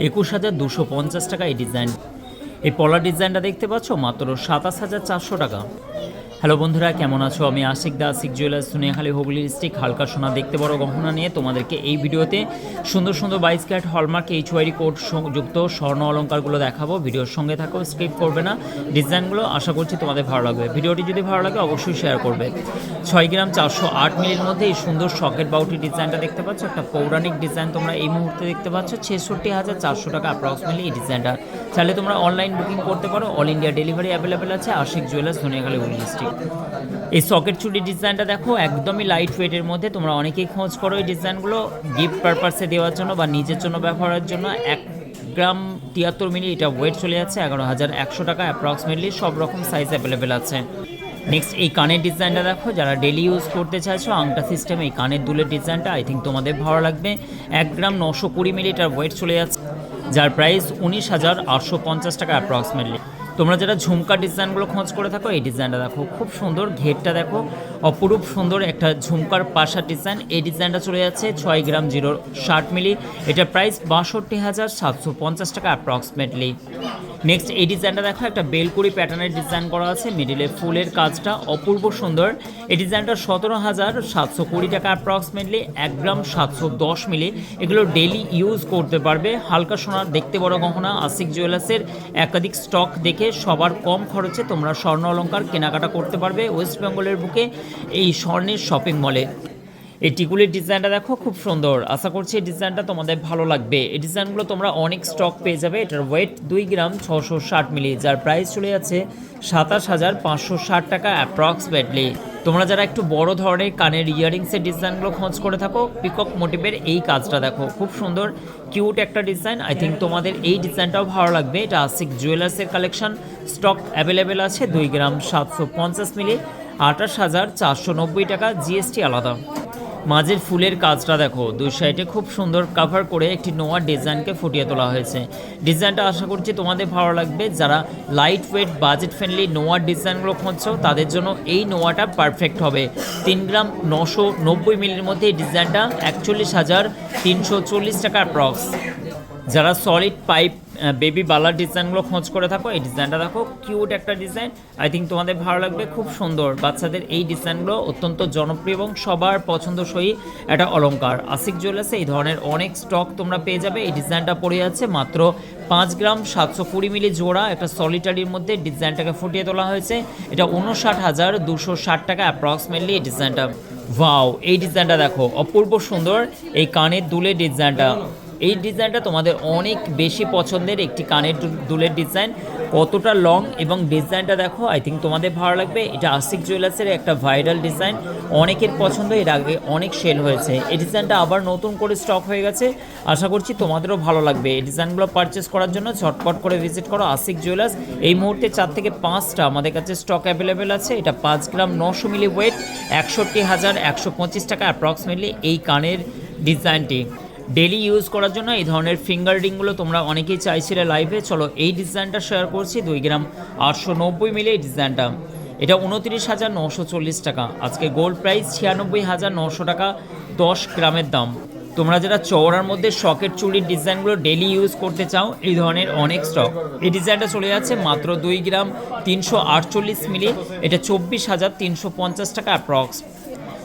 21,250 টাকা এই ডিজাইন। এই পলার ডিজাইনটা দেখতে পাচ্ছ মাত্র 27,400 টাকা। হ্যালো বন্ধুরা, কেমন আছো? আমি আশিক দা, আশিক জুয়েলার্স, সোনিয়াখালী, হুগলি ডিস্ট্রিক্ট। হালকা সোনা দেখতে বড় গহনা নিয়ে তোমাদেরকে এই ভিডিওতে সুন্দর সুন্দর 22 ক্যারেট হলমার্ক HYD কোড যুক্ত স্বর্ণ অলঙ্কারগুলো দেখাবো। ভিডিওর সঙ্গে থাকো, স্কিপ করবে না। ডিজাইনগুলো আশা করছি তোমাদের ভালো লাগবে। ভিডিওটি যদি ভালো লাগে অবশ্যই শেয়ার করবে। 6 গ্রাম 408 মিলির মধ্যে এই সুন্দর সকেট বাউটি ডিজাইনটা দেখতে পাচ্ছ, একটা পৌরাণিক ডিজাইন তোমরা এই মুহূর্তে দেখতে পাচ্ছ। 66,400 টাকা অ্যাপ্রক্সিমেটলি এই ডিজাইনটা। চাইলে তোমরা অনলাইন বুকিং করতে পারো, অল ইন্ডিয়া ডেলিভারি অ্যাভেলেবেল আছে। Ashik jewellers, Soniakhali, Hooghly district. এই সকেট চুড়ি ডিজাইনটা দেখো, একদমই লাইট ওয়েটের মধ্যে। তোমরা অনেকেই খোঁজ করো এই ডিজাইনগুলো গিফট পারপাসে দেওয়ার জন্য বা নিজের জন্য ব্যবহারের জন্য। 1 গ্রাম 73 মিলি এটা ওয়েট চলে যাচ্ছে 11,100 টাকা অ্যাপ্রক্সিমেটলি। সব রকম সাইজ অ্যাভেলেবেল আছে। নেক্সট এই কানের ডিজাইনটা দেখো, যারা ডেলি ইউজ করতে চাইছো আংটা সিস্টেম এই কানের দুলের ডিজাইনটা আই থিঙ্ক তোমাদের ভালো লাগবে। 1 গ্রাম 920 মিলি এটার ওয়েট চলে যাচ্ছে, যার প্রাইস 19,850 টাকা অ্যাপ্রক্সিমেটলি। তোমরা যারা ঝুমকা ডিজাইনগুলো খোঁজ করে থাকো এই ডিজাইনটা দেখো, খুব সুন্দর। ঘেরটা দেখো, অপরূপ সুন্দর একটা ঝুমকার পাশা ডিজাইন। এই ডিজাইনটা চলে যাচ্ছে 6 গ্রাম 060 মিলি, এটার প্রাইস 62,750 টাকা অ্যাপ্রক্সিমেটলি। নেক্সট এই ডিজাইনটা দেখো, একটা বেলকুড়ি প্যাটার্নের ডিজাইন করা আছে, মিডিলে ফুলের কাজটা অপূর্ব সুন্দর। এই ডিজাইনটা 17,720 টাকা অ্যাপ্রক্সিমেটলি। 1 গ্রাম 710 মিলি, এগুলো ডেলি ইউজ করতে পারবে। হালকা সোনার দেখতে বড় গহনা। আশিক জুয়েলার্সের একাধিক স্টক দেখে সবার কম খরচে তোমরা স্বর্ণ অলঙ্কার কেনাকাটা করতে পারবে ওয়েস্ট বেঙ্গলের বুকে এই স্বর্ণের শপিং মলে। এই টিকুলির ডিজাইনটা দেখো, খুব সুন্দর। আশা করছি এই ডিজাইনটা তোমাদের ভালো লাগবে। এই ডিজাইনগুলো তোমরা অনেক স্টক পেয়ে যাবে। এটার ওয়েট 2 গ্রাম 660 মিলি, যার প্রাইস চলে যাচ্ছে 27,560 টাকা অ্যাপ্রক্সিমেটলি। তোমরা যারা একটু বড় ধরনের কানের ইয়ারিংসের ডিজাইনগুলো খোঁজ করে থাকো, পিকক মোটিভের এই কাজটা দেখো, খুব সুন্দর কিউট একটা ডিজাইন। আই থিঙ্ক তোমাদের এই ডিজাইনটাও ভালো লাগবে। এটা আশিক জুয়েলার্সের কালেকশন, স্টক অ্যাভেলেবেল আছে। 2 গ্রাম 750 মিলি, 28,490 টাকা, জিএসটি আলাদা। মাঝের ফুলের কাজটা দেখো, দুই সাইডে খুব সুন্দর কাভার করে একটি নোয়া ডিজাইনকে ফুটিয়ে তোলা হয়েছে। ডিজাইনটা আশা করছি তোমাদের ভালো লাগবে। যারা লাইট ওয়েট বাজেট ফ্রেন্ডলি নোয়ার ডিজাইনগুলো খুঁজছো তাদের জন্য এই নোয়াটা পারফেক্ট হবে। 3 গ্রাম 990 মিলির মধ্যে এই ডিজাইনটা 41,340 টাকা অ্যাপ্রক্স। যারা সলিড পাইপ বেবি বালার ডিজাইনগুলো খোঁজ করে থাকো এই ডিজাইনটা দেখো, কিউট একটা ডিজাইন। আই থিঙ্ক তোমাদের ভালো লাগবে, খুব সুন্দর। বাচ্চাদের এই ডিজাইনগুলো অত্যন্ত জনপ্রিয় এবং সবার পছন্দসই একটা অলঙ্কার। আশিক জুয়েলার্সে এই ধরনের অনেক স্টক তোমরা পেয়ে যাবে। এই ডিজাইনটা পড়ে যাচ্ছে মাত্র 5 গ্রাম 720 মিলি জোড়া, একটা সলিটারির মধ্যে ডিজাইনটাকে ফুটিয়ে তোলা হয়েছে। এটা 59,260 টাকা অ্যাপ্রক্সিমেটলি এই ডিজাইনটা। ওয়াও, এই ডিজাইনটা দেখো, অপূর্ব সুন্দর। এই কানের দুলের ডিজাইনটা, এই ডিজাইনটা তোমাদের অনেক বেশি পছন্দের একটি কানের দুলের ডিজাইন। কতটা লং এবং ডিজাইনটা দেখো, আই থিঙ্ক তোমাদের ভালো লাগবে। এটা আশিক জুয়েলার্সের একটা ভাইরাল ডিজাইন, অনেকের পছন্দ, এর আগে অনেক সেল হয়েছে। এই ডিজাইনটা আবার নতুন করে স্টক হয়ে গেছে, আশা করছি তোমাদেরও ভালো লাগবে। এই ডিজাইনগুলো পারচেস করার জন্য ঝটপট করে ভিজিট করো আশিক জুয়েলার্স। এই মুহূর্তে 4 থেকে 5টা আমাদের কাছে স্টক অ্যাভেলেবেল আছে। এটা 5 গ্রাম 900 মিলি ওয়েট, 61,125 টাকা অ্যাপ্রক্সিমেটলি এই কানের ডিজাইনটি। ডেলি ইউজ করার জন্য এই ধরনের ফিঙ্গার রিংগুলো তোমরা অনেকেই চাইছিলে লাইভে। চলো এই ডিজাইনটা শেয়ার করছি। 2 গ্রাম 890 মিলি এই ডিজাইনটা, এটা 29,940 টাকা। আজকে গোল্ড প্রাইস 96,900 টাকা 10 গ্রামের দাম। তোমরা যারা চওড়ার মধ্যে সকেট চুড়ির ডিজাইনগুলো ডেলি ইউজ করতে চাও এই ধরনের অনেক স্টক। এই ডিজাইনটা চলে যাচ্ছে মাত্র 2 গ্রাম 348 মিলি, এটা 24,350 টাকা অ্যাপ্রক্স।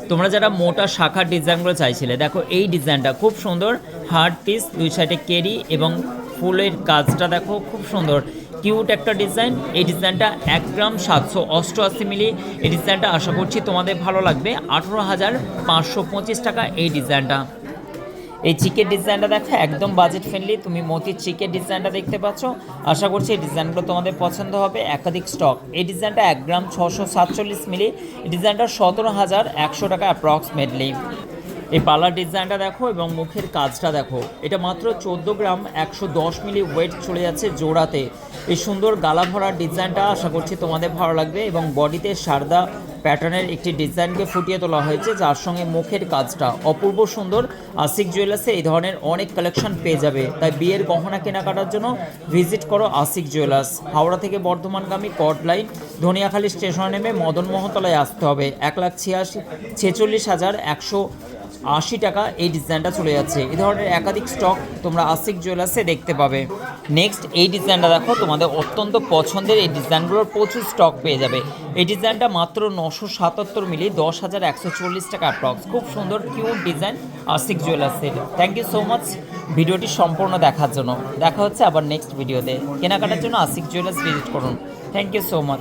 তোমরা যারা মোটা শাখার ডিজাইনগুলো চাইছিলে, দেখো এই ডিজাইনটা খুব সুন্দর। হার্ড পিস, দুই সাইডে কেরি এবং ফুলের কাজটা দেখো, খুব সুন্দর কিউট একটা ডিজাইন। এই ডিজাইনটা 1 গ্রাম 788 মিলি। এই ডিজাইনটা আশা করছি তোমাদের ভালো লাগবে। 18,525 টাকা এই ডিজাইনটা। এই চিকের ডিজাইনটা দেখো, একদম বাজেট ফ্রেন্ডলি। তুমি মতির চিকের ডিজাইনটা দেখতে পাচ্ছ, আশা করছি এই ডিজাইনগুলো তোমাদের পছন্দ হবে। একাধিক স্টক। এই ডিজাইনটা 1 গ্রাম 647 মিলি, এই ডিজাইনটা 17,100 টাকা অ্যাপ্রক্সিমেটলি। এই পার্লার ডিজাইনটা দেখো এবং মুখের কাজটা দেখো, এটা মাত্র 14 গ্রাম 110 মিলি ওয়েট চলে যাচ্ছে জোড়াতে। এই সুন্দর গালা ভরা ডিজাইনটা আশা করছি তোমাদের ভালো লাগবে এবং বডিতে সারদা প্যাটার্নের একটি ডিজাইনকে ফুটিয়ে তোলা হয়েছে, যার সঙ্গে মুখের কাজটা অপূর্ব সুন্দর। আশিক জুয়েলার্সে এই ধরনের অনেক কালেকশন পেয়ে যাবে, তাই বিয়ের গহনা কেনাকাটার জন্য ভিজিট করো আশিক জুয়েলার্স। হাওড়া থেকে বর্ধমানগামী কট লাইন ধনিয়াখালী স্টেশনে নেমে মদন মোহনতলায় আসতে হবে। 1,46,100 80 টাকা এই ডিজাইনটা চলে যাচ্ছে। এই ধরনের একাধিক স্টক তোমরা আশিক জুয়েলার্সে দেখতে পাবে। নেক্সট এই ডিজাইনটা দেখো, তোমাদের অত্যন্ত পছন্দের এই ডিজাইনগুলোর প্রচুর স্টক পেয়ে যাবে। এই ডিজাইনটা মাত্র 977 মিলি 10,140 টাকা অ্যাপ্রক্স। খুব সুন্দর কিউট ডিজাইন আশিক জুয়েলার্সের। থ্যাংক ইউ সো মাচ ভিডিওটি সম্পূর্ণ দেখার জন্য। দেখা হচ্ছে আবার নেক্সট ভিডিওতে। কেনাকাটার জন্য আশিক জুয়েলার্স ভিজিট করুন। Thank you so much.